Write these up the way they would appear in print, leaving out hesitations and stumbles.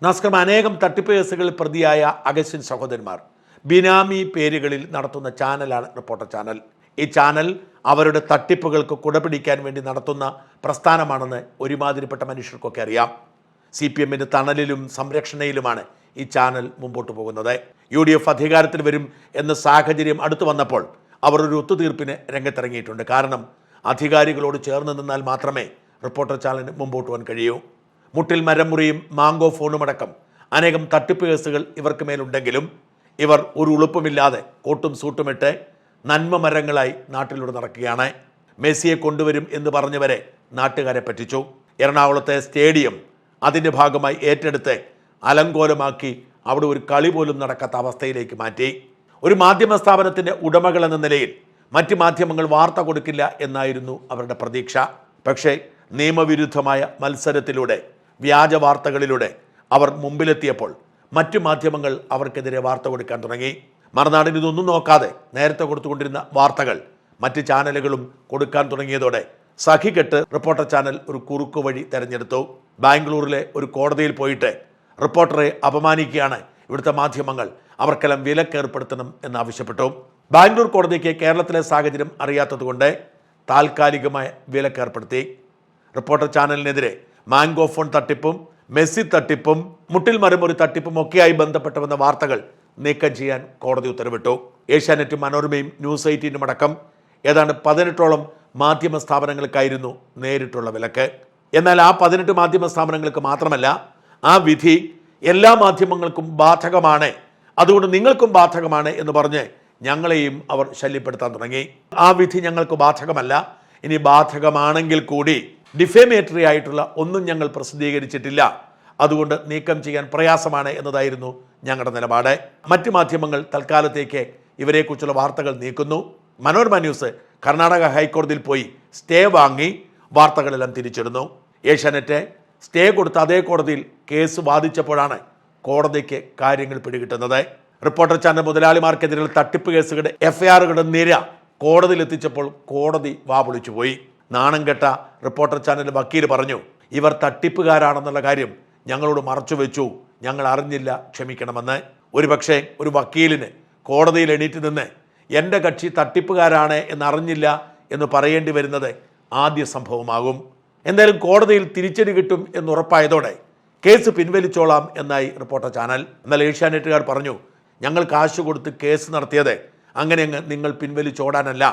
നമസ്കാരം. അനേകം തട്ടിപ്പ് കേസുകളിൽ പ്രതിയായ അഗസ്റ്റിൻ സഹോദരന്മാർ ബിനാമി പേരുകളിൽ നടത്തുന്ന ചാനലാണ് റിപ്പോർട്ടർ ചാനൽ. ഈ ചാനൽ അവരുടെ തട്ടിപ്പുകൾക്ക് കുടപിടിക്കാൻ വേണ്ടി നടത്തുന്ന പ്രസ്ഥാനമാണെന്ന് ഒരുമാതിരിപ്പെട്ട മനുഷ്യർക്കൊക്കെ അറിയാം. CPMന്റെ തണലിലും സംരക്ഷണയിലുമാണ് ഈ ചാനൽ മുമ്പോട്ട് പോകുന്നത്. UDF അധികാരത്തിൽ വരും എന്ന സാഹചര്യം അടുത്തു വന്നപ്പോൾ അവർ ഒരു ഒത്തുതീർപ്പിന് രംഗത്തിറങ്ങിയിട്ടുണ്ട്. കാരണം അധികാരികളോട് ചേർന്ന് നിന്നാൽ മാത്രമേ റിപ്പോർട്ടർ ചാനലിന് മുമ്പോട്ട് പോകാൻ കഴിയൂ. മുട്ടിൽ മരം മുറിയും മാംഗോ ഫോണുമടക്കം അനേകം തട്ടിപ്പ് കേസുകൾ ഇവർക്ക് മേലുണ്ടെങ്കിലും ഇവർ ഒരു ഉളുപ്പുമില്ലാതെ കോട്ടും സൂട്ടുമിട്ട് നന്മ മരങ്ങളായി നാട്ടിലൂടെ നടക്കുകയാണ്. മെസ്സിയെ കൊണ്ടുവരും എന്ന് പറഞ്ഞവരെ നാട്ടുകാരെ പറ്റിച്ചു. എറണാകുളത്തെ സ്റ്റേഡിയം അതിൻ്റെ ഭാഗമായി ഏറ്റെടുത്ത് അലങ്കോലമാക്കി അവിടെ ഒരു കളി പോലും നടക്കാത്ത അവസ്ഥയിലേക്ക് മാറ്റി. ഒരു മാധ്യമ സ്ഥാപനത്തിൻ്റെ ഉടമകൾ എന്ന നിലയിൽ മറ്റ് മാധ്യമങ്ങൾ വാർത്ത കൊടുക്കില്ല എന്നായിരുന്നു അവരുടെ പ്രതീക്ഷ. പക്ഷേ നിയമവിരുദ്ധമായ മത്സരത്തിലൂടെ വ്യാജ വാർത്തകളിലൂടെ അവർ മുമ്പിലെത്തിയപ്പോൾ മറ്റു മാധ്യമങ്ങൾ അവർക്കെതിരെ വാർത്ത കൊടുക്കാൻ തുടങ്ങി. മറുനാടിന് ഇതൊന്നും നോക്കാതെ നേരത്തെ കൊടുത്തുകൊണ്ടിരുന്ന വാർത്തകൾ മറ്റ് ചാനലുകളും കൊടുക്കാൻ തുടങ്ങിയതോടെ സഹികെട്ട് റിപ്പോർട്ടർ ചാനൽ ഒരു കുറുക്കു വഴി തെരഞ്ഞെടുത്തു. ബാംഗ്ലൂരിലെ ഒരു കോടതിയിൽ പോയിട്ട് റിപ്പോർട്ടറെ അപമാനിക്കുകയാണ് ഇവിടുത്തെ മാധ്യമങ്ങൾ, അവർക്കെല്ലാം വിലക്കേർപ്പെടുത്തണം എന്നാവശ്യപ്പെട്ടു. ബാംഗ്ലൂർ കോടതിക്ക് കേരളത്തിലെ സാഹചര്യം അറിയാത്തതുകൊണ്ട് താൽക്കാലികമായ വിലക്കേർപ്പെടുത്തി. റിപ്പോർട്ടർ ചാനലിനെതിരെ മാംഗോ ഫോൺ തട്ടിപ്പും മെസ്സി തട്ടിപ്പും മുട്ടിൽ മരമുറി തട്ടിപ്പും ഒക്കെയായി ബന്ധപ്പെട്ടുവന്ന വാർത്തകൾ നീക്കം ചെയ്യാൻ കോടതി ഉത്തരവിട്ടു. ഏഷ്യാനെറ്റും മനോരമയും ന്യൂസ് 18 അടക്കം ഏതാണ്ട് 18ഓളം മാധ്യമ സ്ഥാപനങ്ങൾക്കായിരുന്നു നേരിട്ടുള്ള വിലക്ക്. എന്നാൽ ആ 18 മാധ്യമ സ്ഥാപനങ്ങൾക്ക് മാത്രമല്ല, ആ വിധി എല്ലാ മാധ്യമങ്ങൾക്കും ബാധകമാണ്, അതുകൊണ്ട് നിങ്ങൾക്കും ബാധകമാണ് എന്ന് പറഞ്ഞ് ഞങ്ങളെയും അവർ ശല്യപ്പെടുത്താൻ തുടങ്ങി. ആ വിധി ഞങ്ങൾക്ക് ബാധകമല്ല, ഇനി ബാധകമാണെങ്കിൽ കൂടി ഡിഫേമേറ്ററി ആയിട്ടുള്ള ഒന്നും ഞങ്ങൾ പ്രസിദ്ധീകരിച്ചിട്ടില്ല, അതുകൊണ്ട് നീക്കം ചെയ്യാൻ പ്രയാസമാണ് എന്നതായിരുന്നു ഞങ്ങളുടെ നിലപാട്. മറ്റ് മാധ്യമങ്ങൾ തൽക്കാലത്തേക്ക് ഇവരെക്കുറിച്ചുള്ള വാർത്തകൾ നീക്കുന്നു. മനോരമ ന്യൂസ് കർണാടക ഹൈക്കോടതിയിൽ പോയി സ്റ്റേ വാങ്ങി വാർത്തകളെല്ലാം തിരിച്ചിടുന്നു. ഏഷ്യാനെറ്റ് സ്റ്റേ കൊടുത്ത അതേ കോടതിയിൽ കേസ് വാദിച്ചപ്പോഴാണ് കോടതിക്ക് കാര്യങ്ങൾ പിടികിട്ടുന്നത്. റിപ്പോർട്ടർ ചാനൽ മുതലാളിമാർക്കെതിരെയുള്ള തട്ടിപ്പ് കേസുകളുടെ FIRകളുടെ നിര കോടതിയിൽ എത്തിച്ചപ്പോൾ കോടതി വാപൊളിച്ചു പോയി. നാണം കെട്ട റിപ്പോർട്ടർ ചാനൽ വക്കീൽ പറഞ്ഞു, ഇവർ തട്ടിപ്പുകാരാണെന്നുള്ള കാര്യം ഞങ്ങളോട് മറച്ചു വെച്ചു, ഞങ്ങൾ അറിഞ്ഞില്ല, ക്ഷമിക്കണമെന്ന്. ഒരുപക്ഷെ ഒരു വക്കീലിന് കോടതിയിൽ എണീറ്റ് നിന്ന് എൻ്റെ കക്ഷി തട്ടിപ്പുകാരാണ് എന്നറിഞ്ഞില്ല എന്ന് പറയേണ്ടി വരുന്നത് ആദ്യ സംഭവമാകും. എന്തായാലും കോടതിയിൽ തിരിച്ചടി കിട്ടും എന്നുറപ്പായതോടെ കേസ് പിൻവലിച്ചോളാം എന്നായി റിപ്പോർട്ടർ ചാനൽ. എന്നാൽ ഏഷ്യാനെറ്റുകാർ പറഞ്ഞു, ഞങ്ങൾ കാശ് കൊടുത്ത് കേസ് നടത്തിയത് അങ്ങനെ അങ്ങ് നിങ്ങൾ പിൻവലിച്ചോടാനല്ല,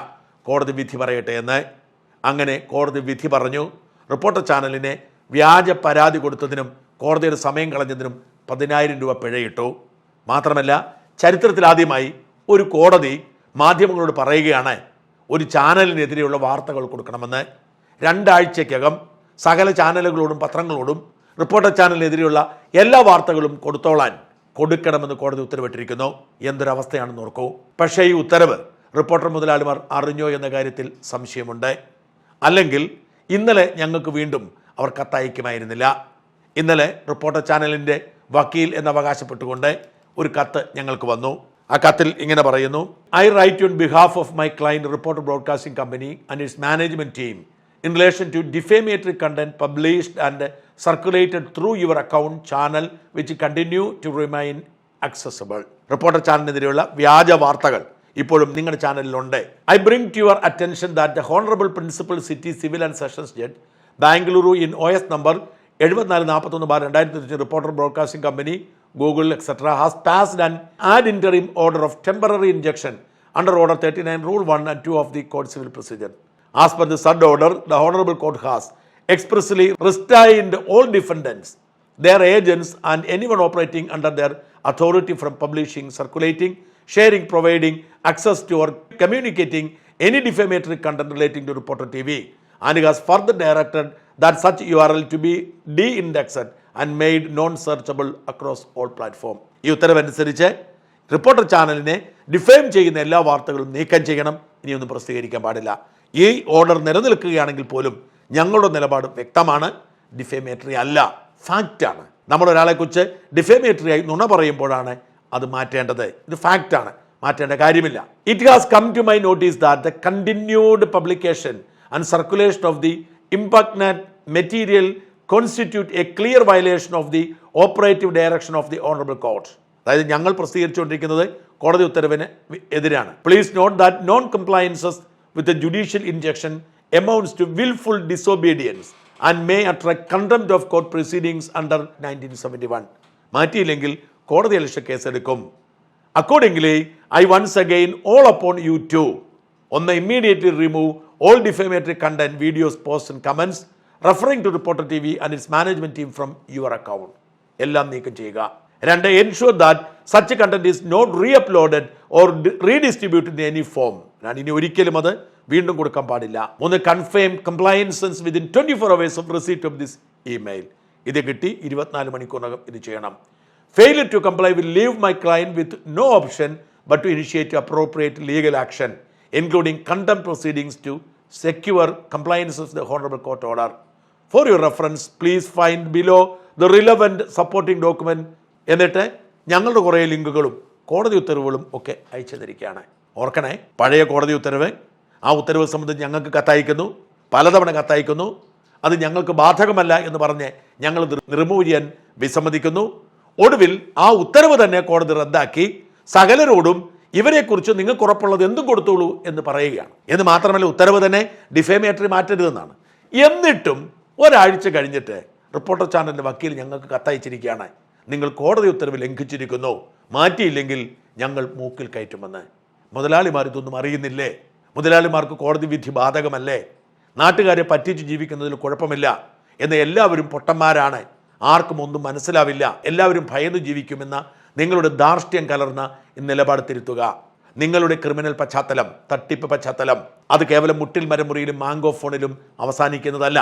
കോടതി വിധി പറയട്ടെ എന്ന്. അങ്ങനെ കോടതി വിധി പറഞ്ഞു. റിപ്പോർട്ടർ ചാനലിനെ വ്യാജ പരാതി കൊടുത്തതിനും കോടതിയുടെ സമയം കളഞ്ഞതിനും 10,000 രൂപ പിഴയിട്ടു. മാത്രമല്ല, ചരിത്രത്തിലാദ്യമായി ഒരു കോടതി മാധ്യമങ്ങളോട് പറയുകയാണ് ഒരു ചാനലിനെതിരെയുള്ള വാർത്തകൾ കൊടുക്കണമെന്ന്. 2 ആഴ്ചയ്ക്കകം സകല ചാനലുകളോടും പത്രങ്ങളോടും റിപ്പോർട്ടർ ചാനലിനെതിരെയുള്ള എല്ലാ വാർത്തകളും കൊടുക്കണമെന്ന് കോടതി ഉത്തരവിട്ടിരിക്കുന്നു. എന്തൊരവസ്ഥയാണെന്ന് ഓർക്കൂ. പക്ഷേ ഈ ഉത്തരവ് റിപ്പോർട്ടർ മുതലാളിമാർ അറിഞ്ഞോ എന്ന കാര്യത്തിൽ സംശയമുണ്ട്. അല്ലെങ്കിൽ ഇന്നലെ ഞങ്ങൾക്ക് വീണ്ടും അവർ കത്തയക്കുമായിരുന്നില്ല. ഇന്നലെ റിപ്പോർട്ടർ ചാനലിൻ്റെ വക്കീൽ എന്നവകാശപ്പെട്ടുകൊണ്ട് ഒരു കത്ത് ഞങ്ങൾക്ക് വന്നു. ആ കത്തിൽ ഇങ്ങനെ പറയുന്നു: I write on behalf of my client Reporter broadcasting Company and its management team in relation to defamatory content published and circulated through your account channel which continue to remain accessible. Reporter ചാനലിനെതിരെയുള്ള വ്യാജ വാർത്തകൾ ഇപ്പോഴും നിങ്ങളുടെ ചാനലിലുണ്ട്. I bring to your attention that the honourable principal city civil and sessions judge Bengaluru in OS number 7441/2023 reporter broadcasting company Google etcetera has passed an ad interim order of temporary injunction under Order 39 Rule 1 and 2 of the Code Civil Procedure. As per the said order, the Honorable Court has expressly restrained all defendants, their agents and anyone operating under their authority from publishing, circulating, sharing, providing access to or communicating any defamatory content relating to Reporter TV, and it has further directed that such URL to be de-indexed and made non-searchable across all platforms. ഈ ഉത്തരവനുസരിച്ച് reporter ചാനലിനെ defame ചെയ്യുന്ന എല്ലാ വാർത്തകളും നീക്കം ചെയ്യണം, ഇനിയൊന്നും പ്രസിദ്ധീകരിക്കാൻ പാടില്ല. ഈ ഓർഡർ നിലനിൽക്കുകയാണെങ്കിൽ പോലും ഞങ്ങളുടെ നിലപാട് വ്യക്തമാണ്, ഡിഫേമേറ്ററി അല്ല, ഫാക്റ്റാണ്. നമ്മളൊരാളെക്കുറിച്ച് ഡിഫേമേറ്ററി ആയി നുണ പറയുമ്പോഴാണ് അത് മാറ്റേണ്ടത്. ഇത് ഫാക്റ്റാണ്, മാറ്റേണ്ട കാര്യമില്ല. It has come to my notice that the continued publication and circulation of the impugned material constitute a clear violation of the operative direction of the honourable court. അതായത് ഞങ്ങൾ പ്രസിദ്ധീകരിച്ചുകൊണ്ടിരിക്കുന്നത് കോടതി ഉത്തരവിന് എതിരാണ്. Please note that non compliances with a judicial injunction amounts to wilful disobedience and may attract contempt of court proceedings under 1971. മാറ്റിയില്ലെങ്കിൽ കോടതി അലക്ഷ്യ കേസെടുക്കും. Accordingly I once again all upon you to ഒന്ന് immediately remove all defamatory content, videos, posts and comments referring to Reporter TV and its management team from your account. എല്ലാം നീക്കം ചെയ്യുക. 2, ensure that such content is not re-uploaded or redistributed in any form. ഞാൻ ഇനി ഒരിക്കലും അത് വീണ്ടും കൊടുക്കാൻ പാടില്ല. 3, confirm compliance within 24 hours of receipt of this email. ഇത് കിട്ടി 24 മണിക്കൂറിനകം ഇത് ചെയ്യണം. Failure to comply will leave my client with no option but to initiate appropriate legal action, including contempt proceedings to secure compliance with the Honorable Court order. For your reference, please find below the relevant supporting document. എന്നിട്ട് ഞങ്ങളുടെ കുറേ ലിങ്കുകളും കോടതി ഉത്തരവുകളും ഒക്കെ അയച്ചു തരികയാണ്. ഓർക്കണേ, പഴയ കോടതി ഉത്തരവ്, ആ ഉത്തരവ് സംബന്ധിച്ച് ഞങ്ങൾക്ക് കത്തയക്കുന്നു, പലതവണ കത്തയക്കുന്നു. അത് ഞങ്ങൾക്ക് ബാധകമല്ല എന്ന് പറഞ്ഞ് ഞങ്ങൾ റിമൂവ് ചെയ്യാൻ വിസമ്മതിക്കുന്നു. ഒടുവിൽ ആ ഉത്തരവ് തന്നെ കോടതി റദ്ദാക്കി സകലരോടും ഇവരെക്കുറിച്ച് നിങ്ങൾക്ക് ഉറപ്പുള്ളത് എന്തും കൊടുത്തോളൂ എന്ന് പറയുകയാണ്. എന്ന് മാത്രമല്ല, ഉത്തരവ് തന്നെ ഡിഫേമേറ്ററി മാറ്റരുതെന്നാണ്. എന്നിട്ടും ഒരാഴ്ച കഴിഞ്ഞിട്ട് റിപ്പോർട്ടർ ചാനലിൻ്റെ വക്കീൽ ഞങ്ങൾക്ക് കത്തയച്ചിരിക്കുകയാണ്, നിങ്ങൾ കോടതി ഉത്തരവ് ലംഘിച്ചിരിക്കുന്നു, മാറ്റിയില്ലെങ്കിൽ ഞങ്ങൾ മൂക്കിൽ കയറ്റുമെന്ന്. മുതലാളിമാർ ഇതൊന്നും അറിയുന്നില്ലേ? മുതലാളിമാർക്ക് കോടതി വിധി ബാധകമല്ലേ? നാട്ടുകാരെ പറ്റിച്ച് ജീവിക്കുന്നതിൽ കുഴപ്പമില്ല എന്ന് എല്ലാവരും പൊട്ടന്മാരാണ്, ആർക്കും ഒന്നും മനസ്സിലാവില്ല, എല്ലാവരും ഭയന്ന് ജീവിക്കുമെന്ന നിങ്ങളുടെ ധാർഷ്ട്യം കലർന്ന നിലപാട് തിരുത്തുക. നിങ്ങളുടെ ക്രിമിനൽ പശ്ചാത്തലം, തട്ടിപ്പ് പശ്ചാത്തലം അത് കേവലം മുട്ടിൽ മരമുറിയിലും മാംഗോ ഫോണിലും അവസാനിക്കുന്നതല്ല.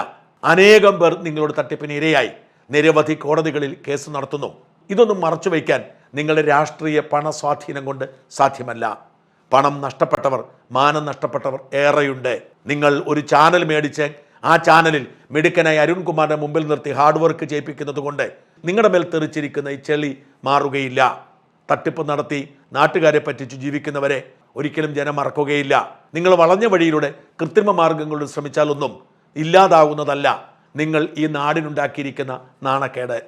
അനേകം പേർ നിങ്ങളുടെ തട്ടിപ്പിന് ഇരയായി നിരവധി കോടതികളിൽ കേസ് നടത്തുന്നു. ഇതൊന്നും മറച്ചു വയ്ക്കാൻ നിങ്ങളുടെ രാഷ്ട്രീയ പണസ്വാധീനം കൊണ്ട് സാധ്യമല്ല. പണം നഷ്ടപ്പെട്ടവർ, മാനം നഷ്ടപ്പെട്ടവർ ഏറെയുണ്ട്. നിങ്ങൾ ഒരു ചാനൽ മേടിച്ച് ആ ചാനലിൽ മിടുക്കനായി അരുൺകുമാറിനെ മുമ്പിൽ നിർത്തി ഹാർഡ് വർക്ക് ചെയ്യിപ്പിക്കുന്നത് കൊണ്ട് നിങ്ങളുടെ മേൽ തെറിച്ചിരിക്കുന്ന ഈ ചെളി മാറുകയില്ല. തട്ടിപ്പ് നടത്തി നാട്ടുകാരെ പറ്റിച്ചു ജീവിക്കുന്നവരെ ഒരിക്കലും ജനം മറക്കുകയില്ല. നിങ്ങൾ വളഞ്ഞ വഴിയിലൂടെ കൃത്രിമ മാർഗങ്ങളിലൂടെ ശ്രമിച്ചാലൊന്നും ഇല്ലാതാകുന്നതല്ല നിങ്ങൾ ഈ നാടിനുണ്ടാക്കിയിരിക്കുന്ന നാണക്കേട്.